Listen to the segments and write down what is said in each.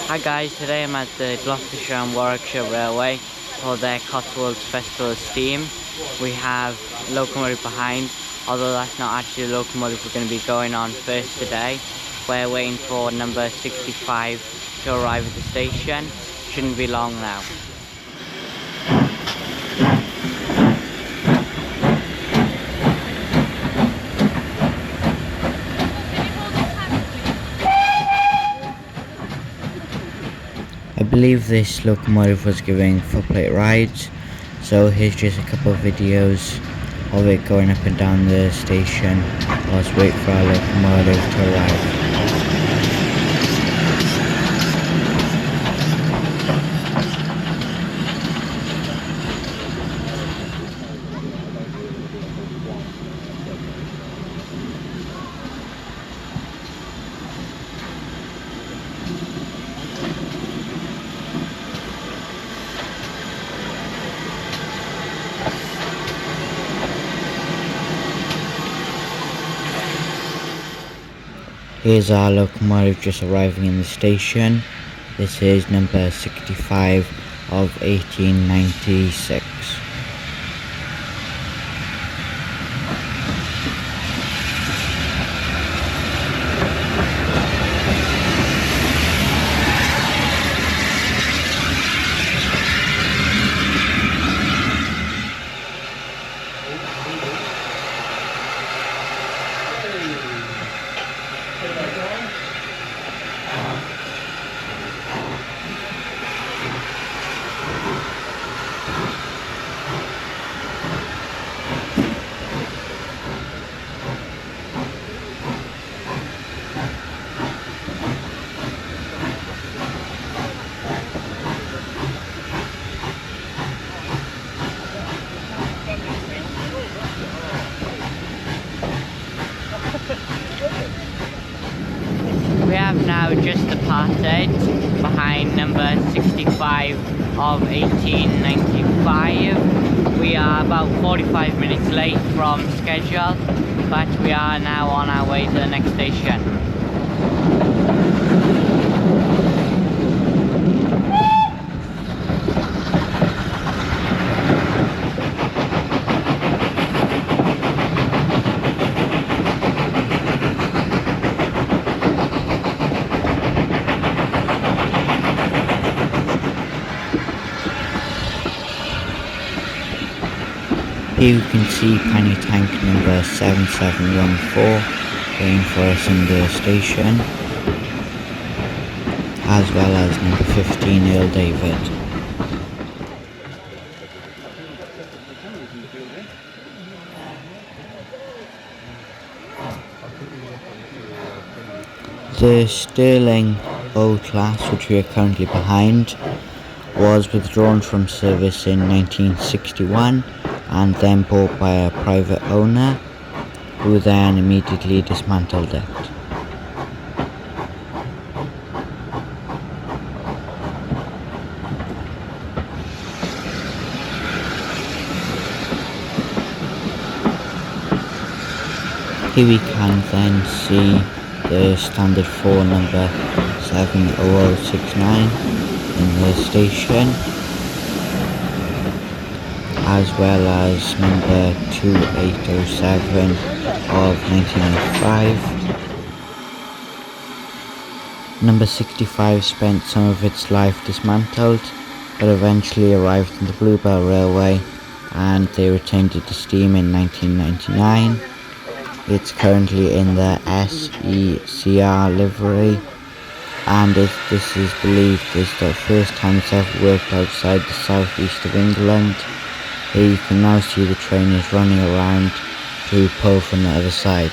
Hi guys, today I'm at the Gloucestershire and Warwickshire Railway for their Cotswold Festival of Steam. We have a locomotive behind, although that's not actually the locomotive we're going to be going on first today. We're waiting for number 65 to arrive at the station. Shouldn't be long now. I believe this locomotive was giving footplate rides, so here's just a couple of videos of it going up and down the station whilst waiting for our locomotive to arrive. Here's our locomotive just arriving in the station. This is number 65 of 1896. We have now just departed behind number 65 of 1895. We are about 45 minutes late from schedule, but we are now on our way to the next station. Here you can see Penny Tank number 7714 waiting for us in the station, as well as number 15 Earl David. The Stirling O class, which we are currently behind, was withdrawn from service in 1961 and then bought by a private owner, who then immediately dismantled it. Here we can then see the standard 4 number 70069 in the station, as well as number 2807 of 1995. Number 65 spent some of its life dismantled, but eventually arrived in the Bluebell Railway and they retained it to steam in 1999. It's currently in the SECR livery, and this is believed is the first time it's ever worked outside the southeast of England. Here you can now see the train is running around to pull from the other side.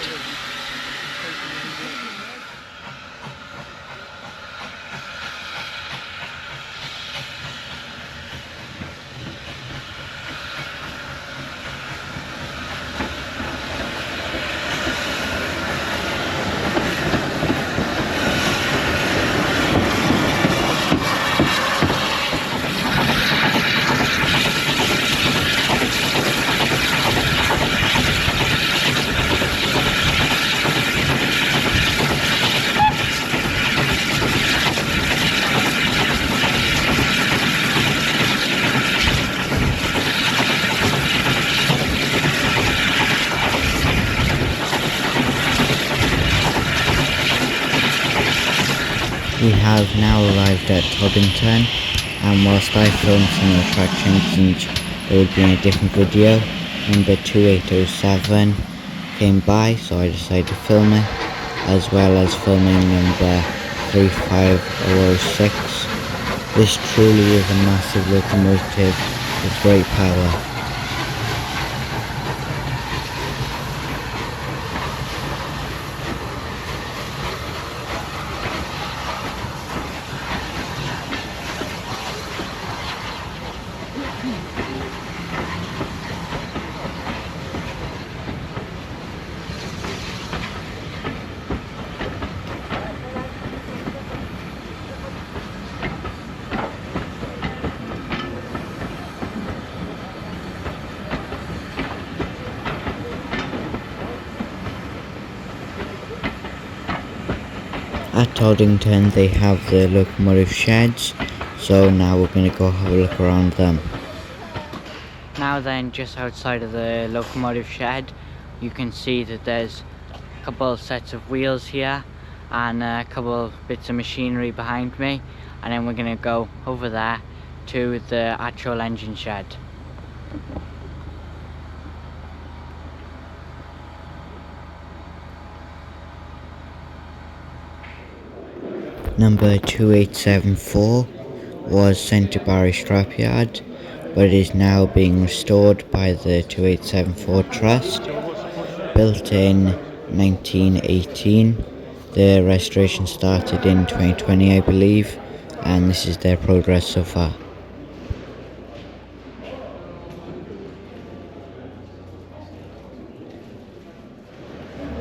We have now arrived at Toddington, and whilst I filmed some of the attractions and it would be in a different video, number 2807 came by, so I decided to film it, as well as filming number 35006. This truly is a massive locomotive with great power. At Toddington they have the locomotive sheds, so now we're going to go have a look around them. Now then, just outside of the locomotive shed, you can see that there's a couple of sets of wheels here and a couple of bits of machinery behind me, and then we're going to go over there to the actual engine shed. Number 2874 was sent to Barry Scrapyard, but it is now being restored by the 2874 Trust. Built in 1918, the restoration started in 2020 I believe, and this is their progress so far.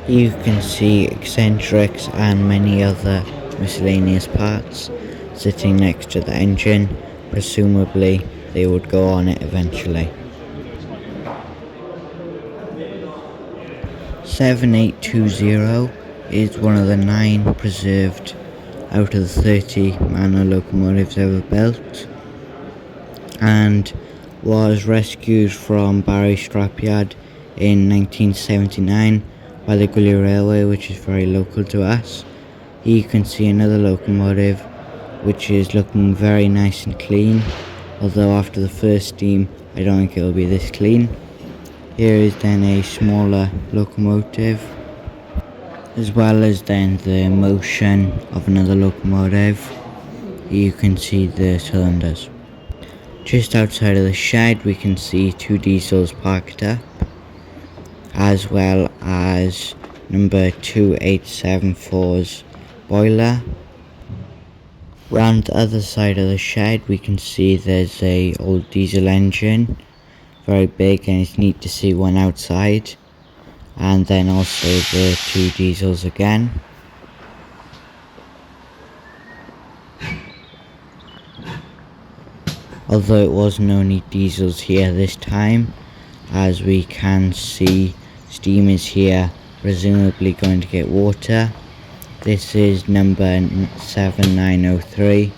You can see eccentrics and many other miscellaneous parts sitting next to the engine. Presumably they would go on it eventually. 7820 is one of the 9 preserved out of the 30 manual locomotives ever built, and was rescued from Barry Scrapyard in 1979 by the Gully Railway, which is very local to us. Here you can see another locomotive which is looking very nice and clean, although after the first steam I don't think it will be this clean. Here is then a smaller locomotive, as well as then the motion of another locomotive. Here you can see the cylinders. Just outside of the shed we can see 2 diesels parked up, as well as number 2874's boiler. Round the other side of the shed we can see there's a old diesel engine, very big, and it's neat to see one outside, and then also the 2 diesels again. Although it wasn't only diesels here this time, as we can see steam is here, presumably going to get water. This is number 7903,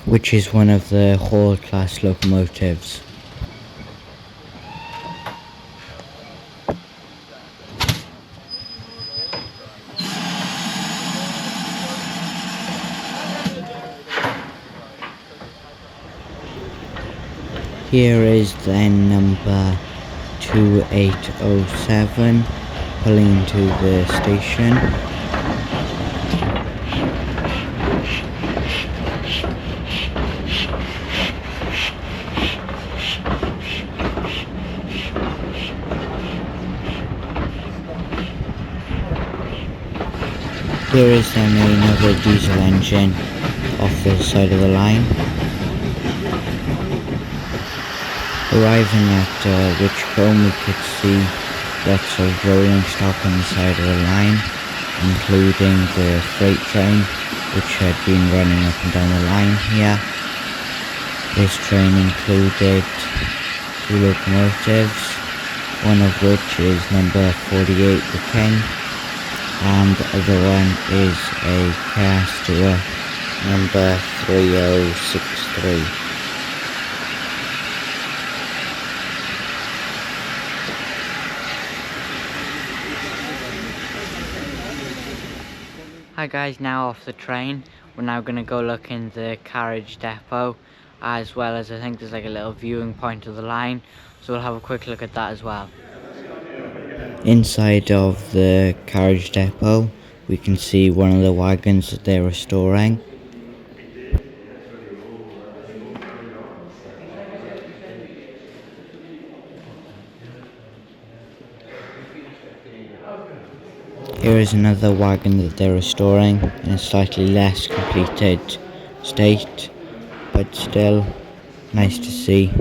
which is one of the Hall class locomotives. Here is then number 2807 pulling into the station. Here is then another diesel engine off the side of the line. Arriving at Whitcomb, we could see lots of rolling stock on the side of the line, including the freight train which had been running up and down the line here. This train included 2 locomotives, one of which is number 48 the King, and the other one is a car Stewart number 3063. Hi guys, now off the train, we're now going to go look in the carriage depot, as well as I think there's like a little viewing point of the line, so we'll have a quick look at that as well. Inside of the carriage depot, we can see one of the wagons that they're restoring. Here is another wagon that they're restoring in a slightly less completed state, but still nice to see.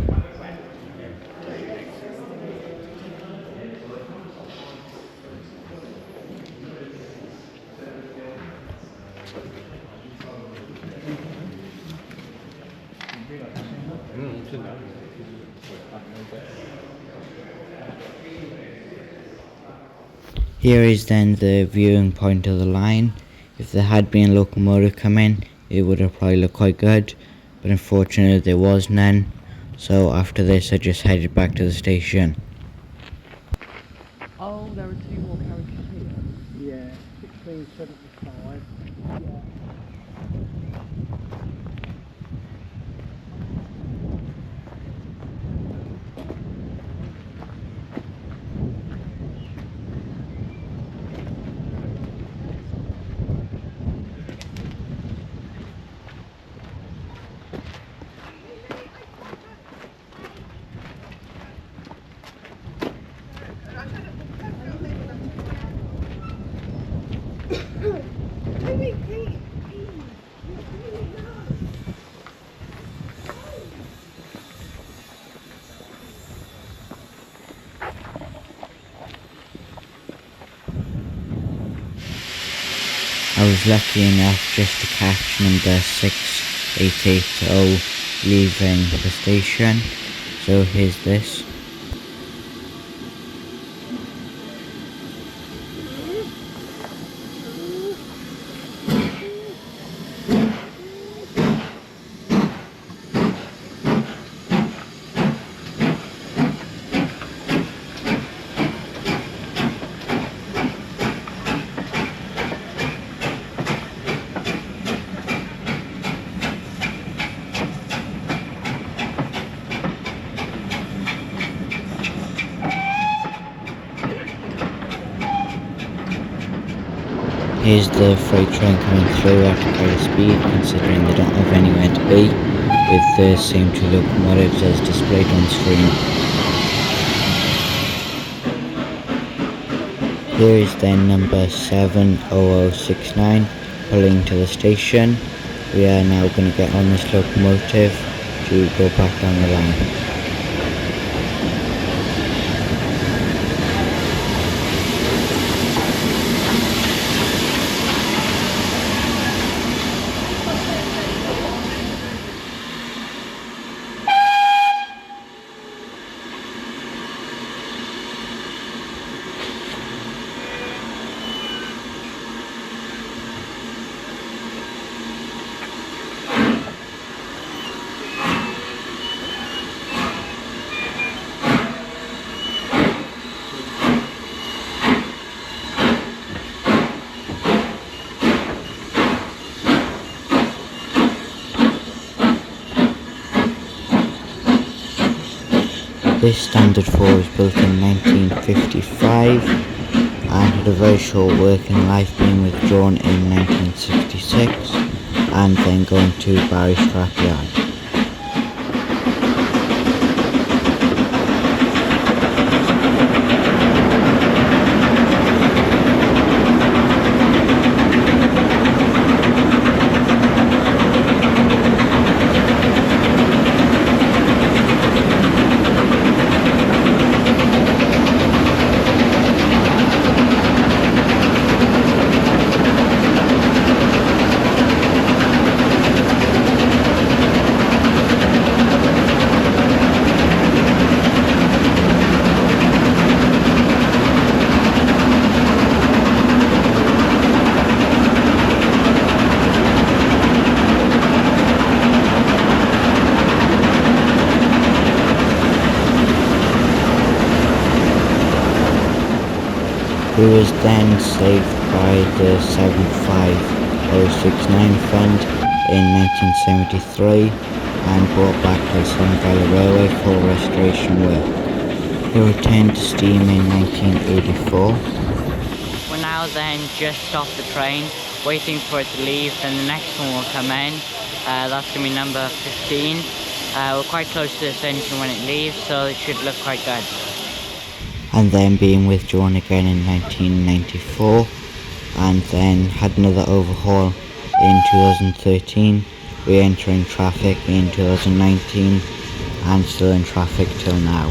Here is then the viewing point of the line. If there had been a locomotive come in, it would have probably looked quite good, but unfortunately there was none, so after this I just headed back to the station. Oh, there are two more carriages here. Yeah, 1675. Yeah. I was lucky enough just to catch number 6880 leaving the station, so here's this. Here's the freight train coming through at great speed, considering they don't have anywhere to be, with the same two locomotives as displayed on screen. Here is then number 70069 pulling to the station. We are now going to get on this locomotive to go back down the line. This standard 4 was built in 1955 and had a very short working life, being withdrawn in 1966 and then going to Barry Scrapyard. He was then saved by the 7-5 069 Fund in 1973 and brought back to the Sun Valley Railway for restoration work. It returned to steam in 1984. We're now then just off the train, waiting for it to leave, then the next one will come in. That's going to be number 15. We're quite close to the station when it leaves, so it should look quite good. And then being withdrawn again in 1994, and then had another overhaul in 2013, re-entering traffic in 2019, and still in traffic till now.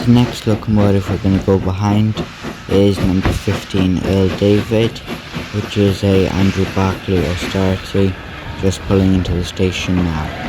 The next locomotive we're going to go behind is number 15 Earl David, which is a Andrew Barclay austerity, just pulling into the station now.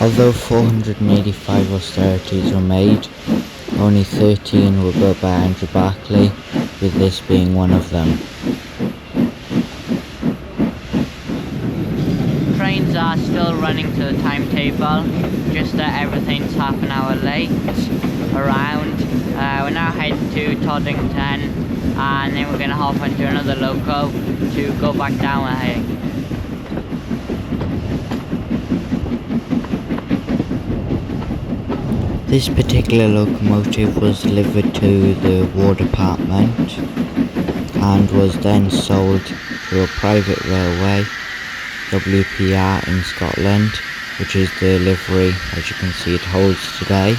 Although 485 austerities were made, only 13 were built by Andrew Barclay, with this being one of them. Trains are still running to the timetable, just that everything's half an hour late around. We're now heading to Toddington, and then we're going to hop onto another loco to go back down, I think. This particular locomotive was delivered to the War Department and was then sold to a private railway, WPR in Scotland, which is the livery, as you can see, it holds today.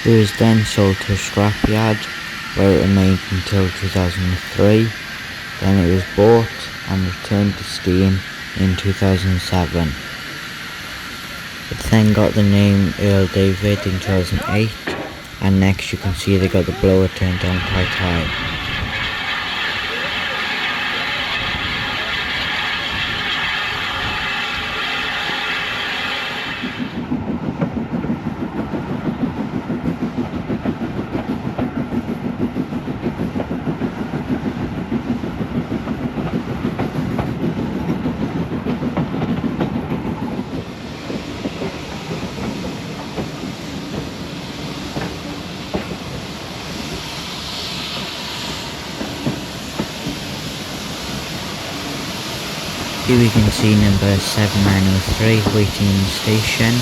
It was then sold to a scrapyard where it remained until 2003. Then it was bought and returned to steam in 2007. It then got the name Earl David in 2008, and next you can see they got the blower turned on quite high. Here we can see number 7903 waiting in the station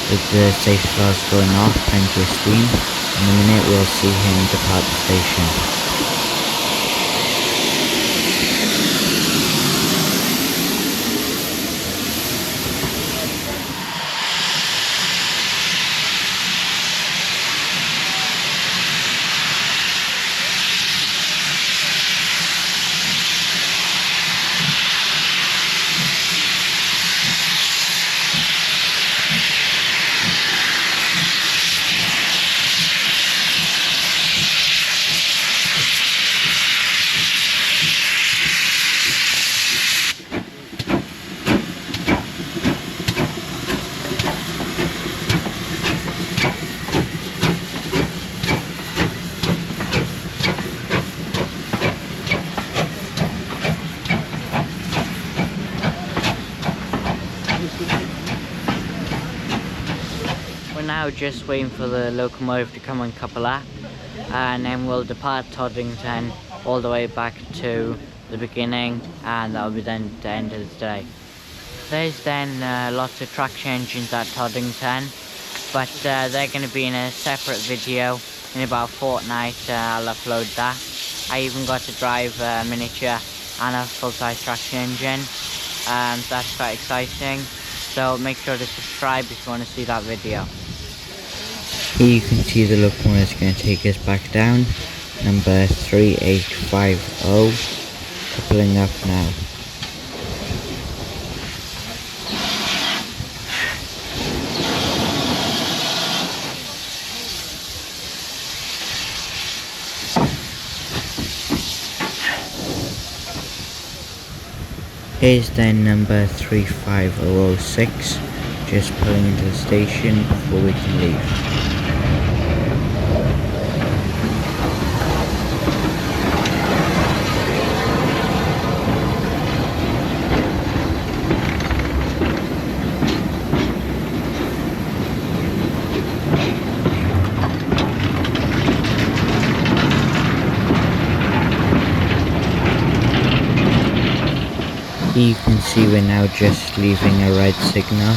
with the safety valves going off, plenty of steam. In a minute we'll see him depart the station. we're now just waiting for the locomotive to come and couple up, and then we'll depart Toddington all the way back to the beginning, and that'll be then the end of the day. There's then lots of traction engines at Toddington, but they're going to be in a separate video in about a fortnight. I'll upload that. I even got to drive a miniature and a full-size traction engine. That's quite exciting, so make sure to subscribe if you want to see that video. Here you can see the locomotive is going to take us back down, number 3850, coupling up now. Here's then number 35006, just pulling into the station before we can leave. You can see we're now just leaving a red signal.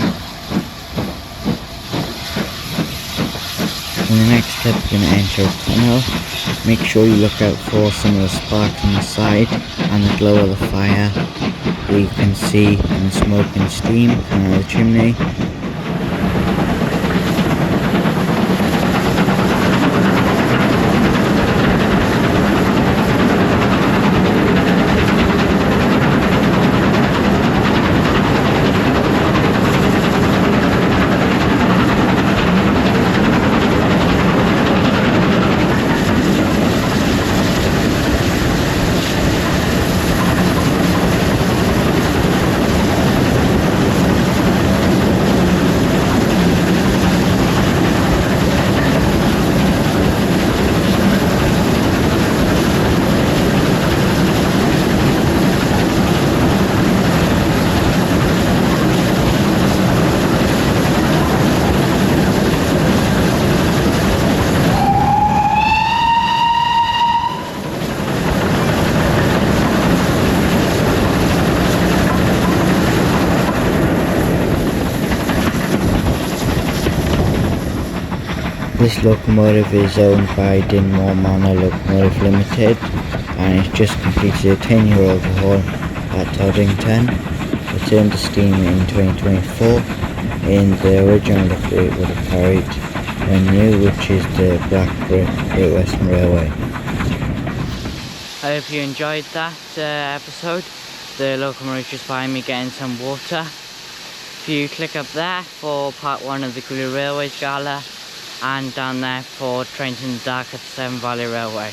In the next step we're going to enter a tunnel. Make sure you look out for some of the sparks on the side and the glow of the fire. Here you can see and smoke and steam coming out of the chimney. This locomotive is owned by Dinmore Manor Locomotive Limited, and it's just completed a 10-year overhaul at Toddington. Returned to steam in 2024 in the original livery it would have carried when new, which is the black brick Great Western Railway. I hope you enjoyed that episode. The locomotive just behind me getting some water. If you click up there for part 1 of the Gloucestershire Railways Gala, and down there for Trains in the Dark at the Severn Valley Railway.